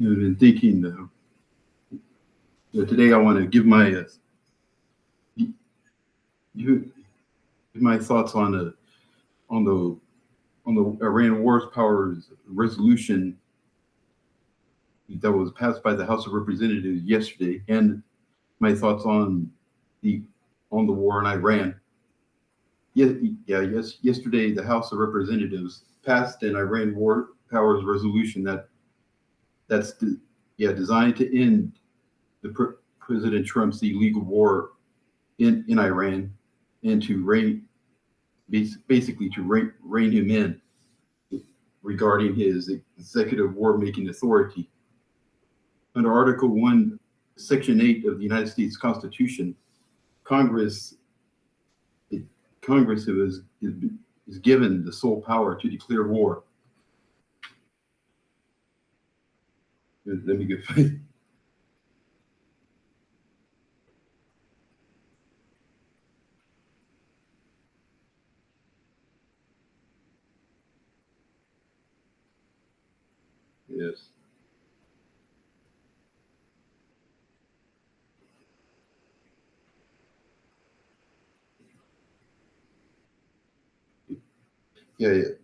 been thinking today I want to give my thoughts on the Iran War Powers resolution that was passed by the House of Representatives yesterday, and my thoughts on the war in Iran. Yesterday the House of Representatives passed an Iran War Powers resolution that's designed to end President Trump's illegal war in Iran, and to basically rein him in regarding his executive war-making authority. Under Article 1, Section 8 of the United States Constitution, Congress is given the sole power to declare war. Let me get yes.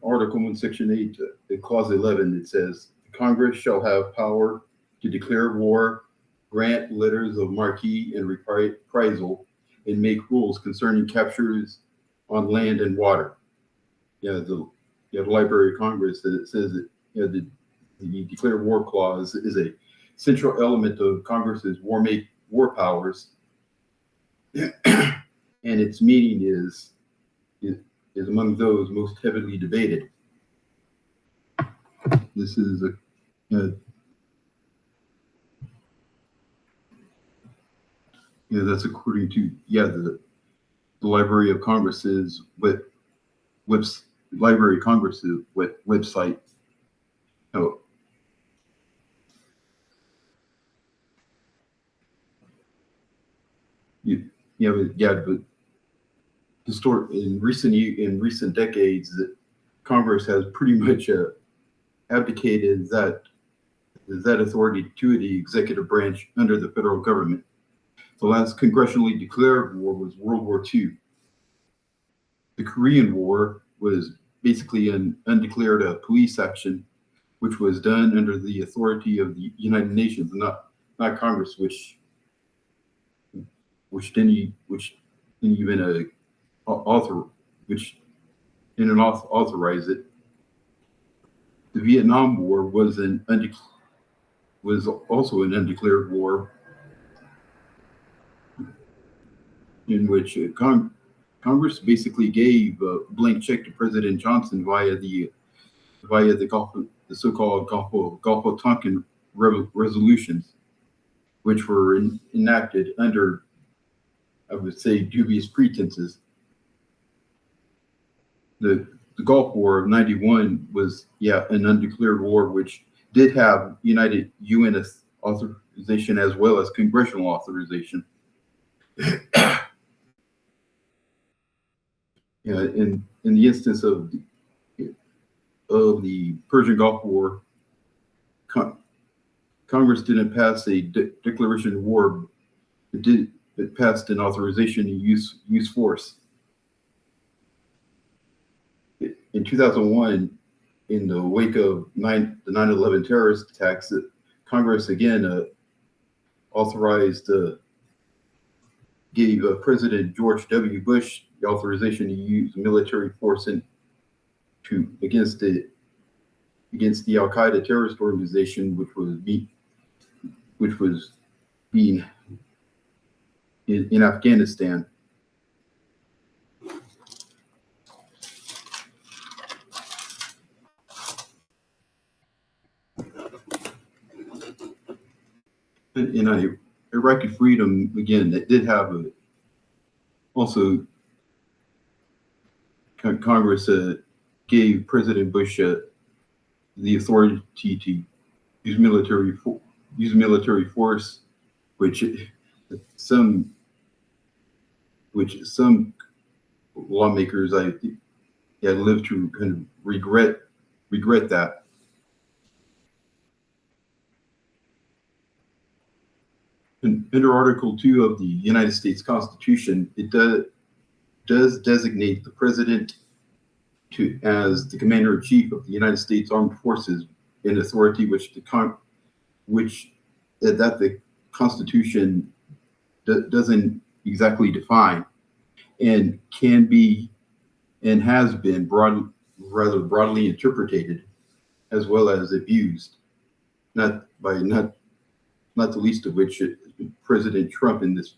Article 1, Section 8, Clause 11, it says, Congress shall have power to declare war, grant letters of marque and reprisal, and make rules concerning captures on land and water. The Library of Congress, it says that the declare war clause is a central element of Congress's war powers, and its meaning is among those most heavily debated. This is that's according to the Library of Congress's Library of Congress's website. Oh. But in recent decades, Congress has pretty much abdicated that authority to the executive branch under the federal government. The last congressionally declared war was World War II. The Korean War was basically an undeclared police action, which was done under the authority of the United Nations, not Congress, which didn't even authorize it. The Vietnam War was also an undeclared war, in which Congress basically gave a blank check to President Johnson via the so-called Gulf of Tonkin resolutions, which were enacted under, I would say, dubious pretenses. The Gulf War of '91 was an undeclared war, which did have United UN authorization as well as congressional authorization. In the instance of the Persian Gulf War, Congress didn't pass a declaration of war. It passed an authorization to use force. In 2001, in the wake of the 9/11 terrorist attacks, Congress again gave President George W. Bush the authorization to use military force against the Al Qaeda terrorist organization, which was being in Afghanistan. In Iraqi freedom, again, it did have also Congress gave President Bush the authority to use military force, which some lawmakers lived to kind of regret that. Under Article 2 of the United States Constitution, it does designate the president as the commander-in-chief of the United States Armed Forces, an authority which the Constitution doesn't exactly define, and can be and has been rather broadly interpreted as well as abused, not the least of which President Trump in this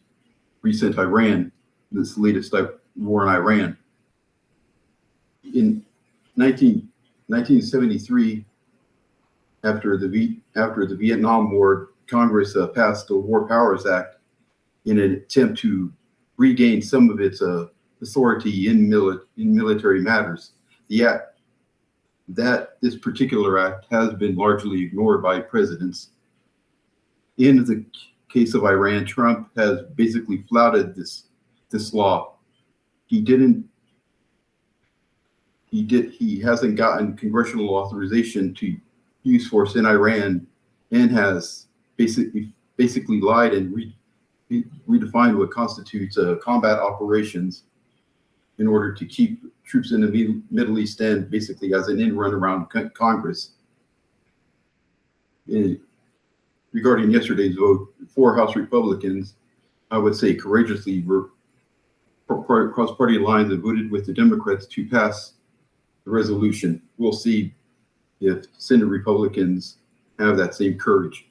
latest war in Iran. In 1973, after the Vietnam War, Congress passed the War Powers Act in an attempt to regain some of its authority in military matters. This particular act has been largely ignored by presidents. In the case of Iran, Trump has basically flouted this law. He hasn't gotten congressional authorization to use force in Iran, and has basically lied and redefined what constitutes combat operations in order to keep troops in the Middle East, and basically as an end run around Congress. Regarding yesterday's vote, 4 House Republicans, I would say courageously, across party lines and voted with the Democrats to pass the resolution. We'll see if Senate Republicans have that same courage.